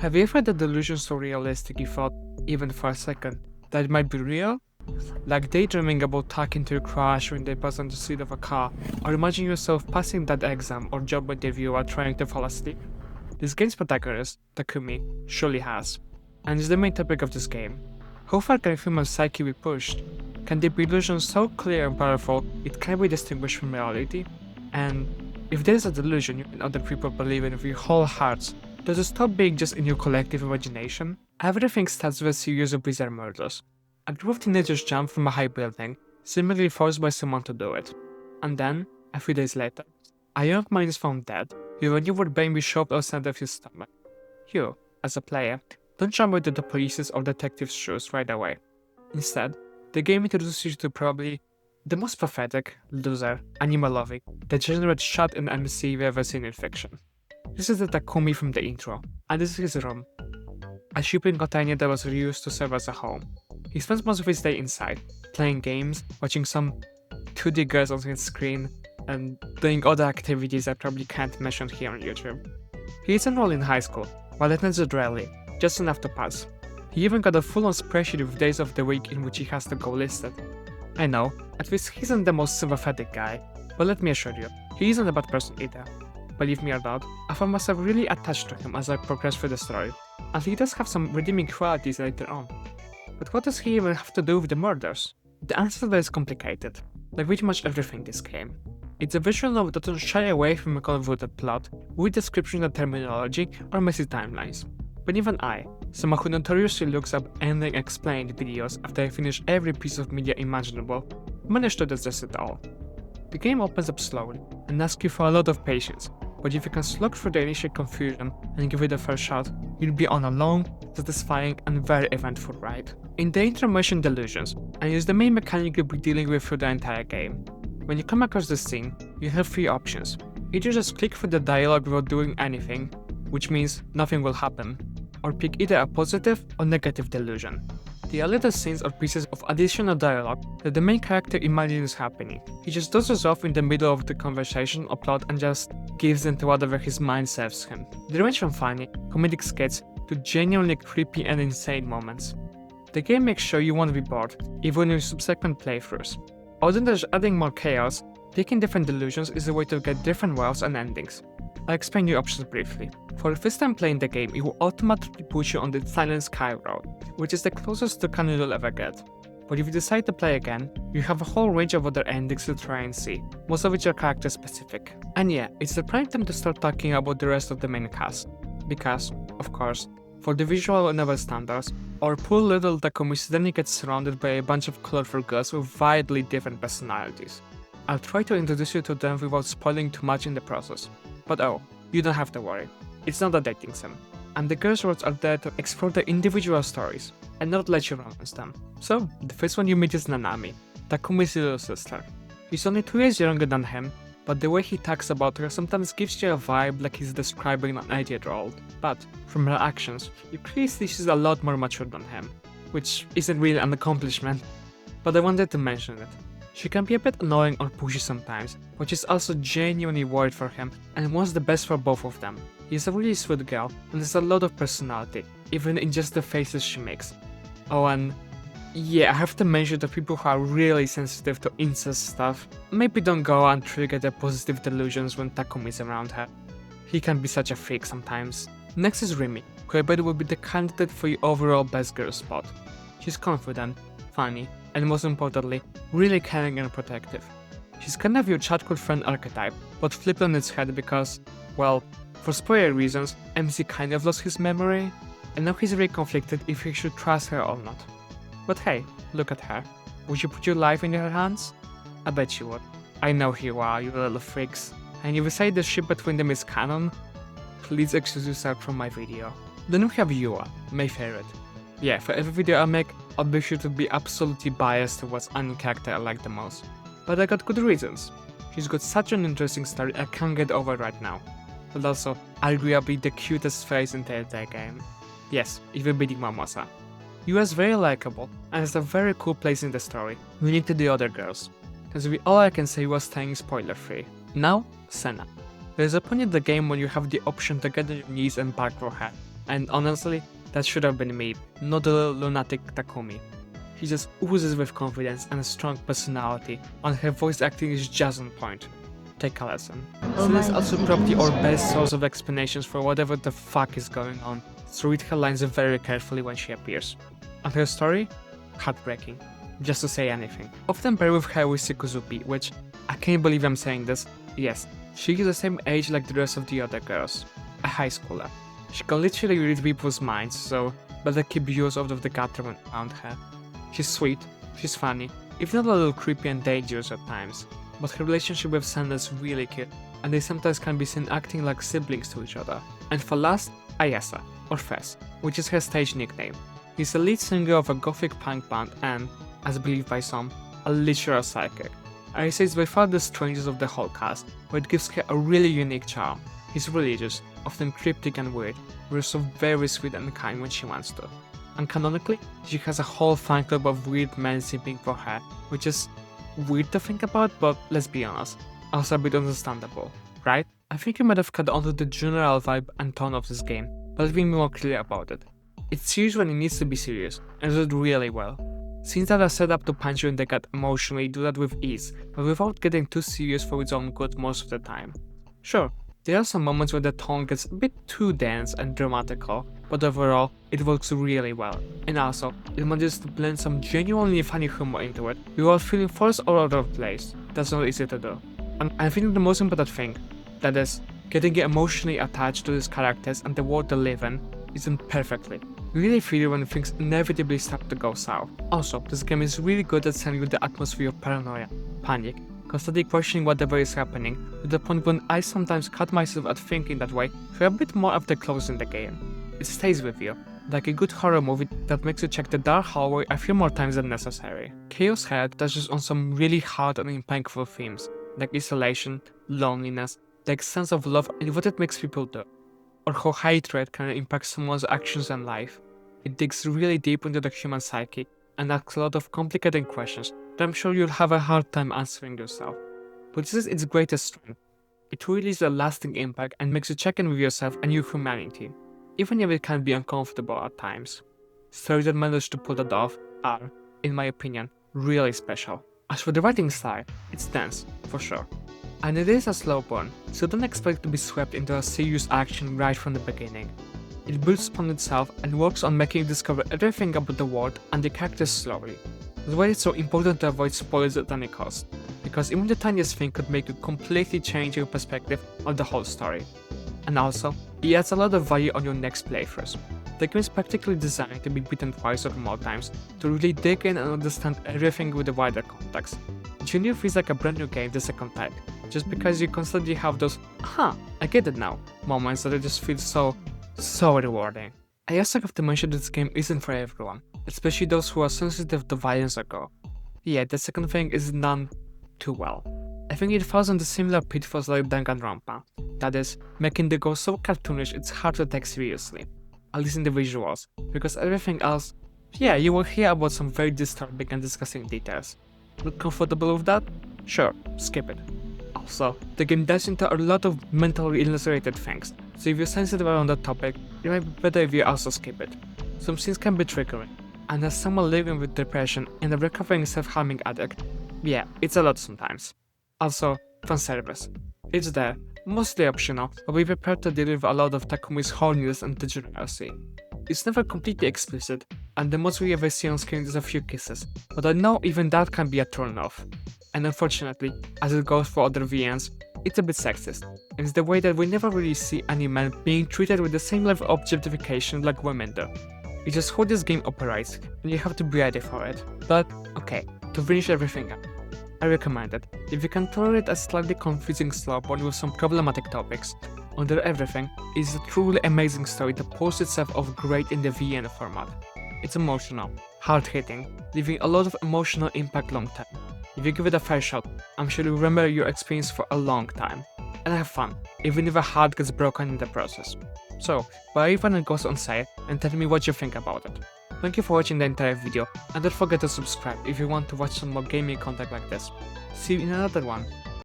Have you ever had the delusion so realistic you thought, even for a second, that it might be real? Like daydreaming about talking to your crush when they pass on the seat of a car, or imagining yourself passing that exam or job interview while trying to fall asleep? This game's protagonist, Takumi, surely has, and is the main topic of this game. How far can human psyche be pushed? Can the delusion so clear and powerful it can be distinguished from reality? And if there is a delusion you and other people believe in with your whole hearts, does it stop being just in your collective imagination? Everything starts with a series of bizarre murders. A group of teenagers jump from a high building, seemingly forced by someone to do it. And then, a few days later, a young man is found dead, with a newborn baby shoved outside of his stomach. You, as a player, don't jump into the police's or detective's shoes right away. Instead, the game introduces you to probably the most pathetic, loser, animal-loving, degenerate shot in MC you've ever seen in fiction. This is the Takumi from the intro, and this is his room. A shipping container that was reused to serve as a home. He spends most of his day inside, playing games, watching some 2D girls on his screen, and doing other activities I probably can't mention here on YouTube. He is enrolled in high school, but attends it rarely, just enough to pass. He even got a full-on spreadsheet with days of the week in which he has to go listed. I know, at least he isn't the most sympathetic guy, but let me assure you, he isn't a bad person either. Believe me or not, I found myself really attached to him as I progressed through the story, and he does have some redeeming qualities later on. But what does he even have to do with the murders? The answer to that is complicated, like pretty much everything this game. It's a visual novel that doesn't shy away from a convoluted plot, weird description of terminology, or messy timelines. But even I, someone who notoriously looks up ending explained videos after I finish every piece of media imaginable, managed to digest it all. The game opens up slowly and asks you for a lot of patience, but if you can slog through the initial confusion and give it a first shot, you'll be on a long, satisfying and very eventful ride. In the intro mentioned delusions, and is the main mechanic you'll be dealing with through the entire game. When you come across this scene, you have three options. Either just click through the dialogue without doing anything, which means nothing will happen, or pick either a positive or negative delusion. They are little scenes or pieces of additional dialogue that the main character imagines happening. He just dozes off in the middle of the conversation or plot and just gives into whatever his mind serves him. They range from funny, comedic skits to genuinely creepy and insane moments. The game makes sure you won't be bored, even in your subsequent playthroughs. Other than just adding more chaos, picking different delusions is a way to get different worlds and endings. I'll explain your options briefly. For the first time playing the game, it will automatically push you on the Silent Sky route, which is the closest to canon you'll ever get. But if you decide to play again, you have a whole range of other endings to try and see, most of which are character specific. And yeah, it's the prime time to start talking about the rest of the main cast. Because, of course, for the visual novel standards, our poor little Takumi suddenly gets surrounded by a bunch of colorful girls with widely different personalities. I'll try to introduce you to them without spoiling too much in the process. But oh, you don't have to worry. It's not a dating sim, and the girls' worlds are there to explore their individual stories, and not let you romance them. So, the first one you meet is Nanami, Takumi's little sister. She's only 2 years younger than him, but the way he talks about her sometimes gives you a vibe like he's describing an 8-year-old. But, from her actions, you clearly see she's a lot more mature than him, which isn't really an accomplishment, but I wanted to mention it. She can be a bit annoying or pushy sometimes, but she's also genuinely worried for him and wants the best for both of them. She's a really sweet girl and has a lot of personality, even in just the faces she makes. Oh, and yeah, I have to mention that people who are really sensitive to incest stuff maybe don't go and trigger their positive delusions when Takumi's around her. He can be such a freak sometimes. Next is Rimi, who I bet will be the candidate for your overall best girl spot. She's confident, funny, and most importantly, really caring and protective. She's kind of your childhood friend archetype, but flipped on its head because, well, for spoiler reasons, MC kind of lost his memory, and now he's very conflicted if he should trust her or not. But hey, look at her. Would you put your life in her hands? I bet you would. I know who you are, you little freaks. And if you say the ship between them is canon, please excuse yourself from my video. Then we have Yua, my favorite. Yeah, for every video I make, I'll be sure to be absolutely biased towards any character I like the most. But I got good reasons. She's got such an interesting story I can't get over right now. But also, arguably the cutest face in the entire game. Yes, even beating Mamosa. Yua's very likable and has a very cool place in the story, unique to the other girls. That's really all I can say was staying spoiler free. Now, Senna. There's a point in the game when you have the option to get on your knees and bark for her, And honestly, that should have been me, not the lunatic Takumi. He just oozes with confidence and a strong personality, and her voice acting is just on point. Take a lesson. Sin is also probably our best source of explanations for whatever the fuck is going on, so read her lines very carefully when she appears. And her story? Heartbreaking. Just to say anything. Often pair with her with Kuzupi, which, I can't believe I'm saying this, yes, she is the same age like the rest of the other girls. A high schooler. She can literally read people's minds, so better keep yours out of the gutter around her. She's sweet, she's funny, if not a little creepy and dangerous at times, but her relationship with Sanda is really cute, and they sometimes can be seen acting like siblings to each other. And for last, Ayasa, or Fez, which is her stage nickname. He's the lead singer of a gothic punk band and, as believed by some, a literal psychic. Ayasa is by far the strangest of the whole cast, but it gives her a really unique charm. He's religious, often cryptic and weird, but also very sweet and kind when she wants to. And canonically, she has a whole fan club of weird men simping for her, which is weird to think about, but let's be honest, also a bit understandable, right? I think you might have caught on to the general vibe and tone of this game, but let's be more clear about it. It's serious when it needs to be serious, and does it really well. Scenes that are set up to punch you in the gut emotionally do that with ease, but without getting too serious for its own good most of the time. Sure, there are some moments where the tone gets a bit too dense and dramatical, but overall, it works really well. And also, it manages to blend some genuinely funny humor into it without feeling forced or out of place. That's not easy to do. And I think the most important thing, that is, getting emotionally attached to these characters and the world they live in, is done perfectly. You really feel it when things inevitably start to go south. Also, this game is really good at sending you the atmosphere of paranoia, panic, constantly questioning whatever is happening, to the point when I sometimes cut myself at thinking that way for a bit more after closing the game. It stays with you, like a good horror movie that makes you check the dark hallway a few more times than necessary. Chaos Head touches on some really hard and impactful themes, like isolation, loneliness, the sense of love and what it makes people do, or how hatred can impact someone's actions and life. It digs really deep into the human psyche and asks a lot of complicated questions that I'm sure you'll have a hard time answering yourself. But this is its greatest strength. It really leaves a lasting impact and makes you check in with yourself and your humanity, even if it can be uncomfortable at times. Stories that manage to pull that off are, in my opinion, really special. As for the writing style, it's dense, for sure. And it is a slow burn, so don't expect to be swept into a serious action right from the beginning. It builds upon itself and works on making you discover everything about the world and the characters slowly. That's why it's so important to avoid spoilers at any cost, because even the tiniest thing could make you completely change your perspective on the whole story. And also, it adds a lot of value on your next playthroughs. The game is practically designed to be beaten twice or more times to really dig in and understand everything with a wider context. Junior feels like a brand new game the second time, just because you constantly have those "aha, I get it now" moments that just feel so rewarding. I also have to mention that this game isn't for everyone, especially those who are sensitive to violence or gore. Yeah, the second thing is done too well. I think it falls into similar pitfalls like Danganronpa, that is, making the gore so cartoonish it's hard to take seriously, at least in the visuals, because everything else, yeah, you will hear about some very disturbing and disgusting details. Not comfortable with that? Sure, skip it. Also, the game dives into a lot of mentally illustrated things, so if you're sensitive around that topic, it might be better if you also skip it. Some scenes can be triggering, and as someone living with depression and a recovering self-harming addict, yeah, it's a lot sometimes. Also, fanservice. It's there, mostly optional, but be prepared to deal with a lot of Takumi's horniness and degeneracy. It's never completely explicit, and the most we ever see on screen is a few kisses, but I know even that can be a turn-off. And unfortunately, as it goes for other VNs, it's a bit sexist, and it's the way that we never really see any men being treated with the same level of objectification like women do. It's just how this game operates, and you have to be ready for it. But, okay, to finish everything up, I recommend it. If you can tolerate a slightly confusing slow burn with some problematic topics, under everything, it's a truly amazing story that pulls itself off great in the VN format. It's emotional, hard-hitting, leaving a lot of emotional impact long term. If you give it a fair shot, I'm sure you'll remember your experience for a long time, and have fun, even if a heart gets broken in the process. So, buy it when it goes on sale and tell me what you think about it. Thank you for watching the entire video, and don't forget to subscribe if you want to watch some more gaming content like this. See you in another one.